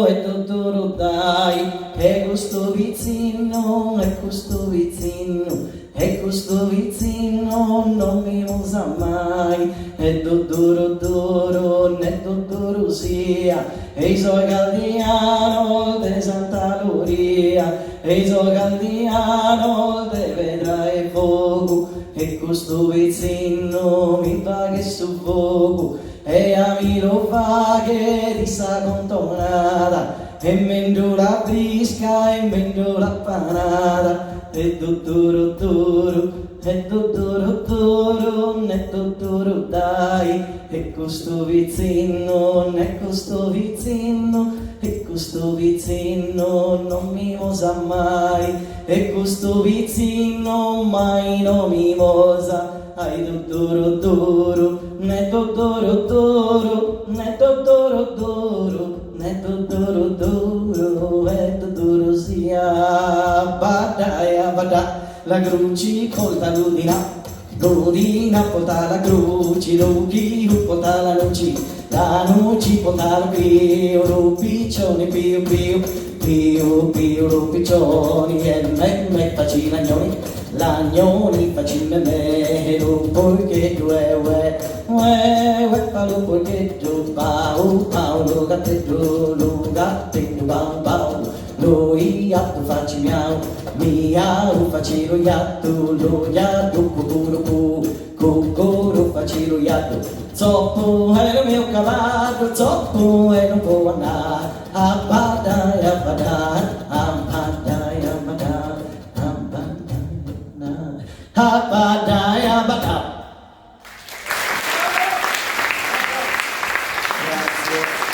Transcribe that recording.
è tutto dai, è questo vicino, è questo vicino, è questo vicino, non mi usa mai, è tutto sia, e i suoi galdiano de Santa Luria, e i suoi galdiano de vedrai fuoco, e questo vicino mi fa che suffoco, e a mi lo fa che di sa contonata, e mendo la brisca e mendo la panata, e tutto dai, e questo vicino, e questo vicino, e questo vicino non mi mosa mai, e questo vicino mai non mi mosa. Ai tutto ne tutto ne tutto e tutto sia badaya bada la gruci colta l'udina porta la gruci ruchi porta la nuci porta la pio rupiccioni pio rupiccioni e me facina l'agnoni facina me lo porchetto we palo porchetto pau lo gattetto bau lo iatto facci miau facci lo iatto cucuro facci lo iatto zoppo è il mio cavallo zoppo e non può andare a badare Grazie.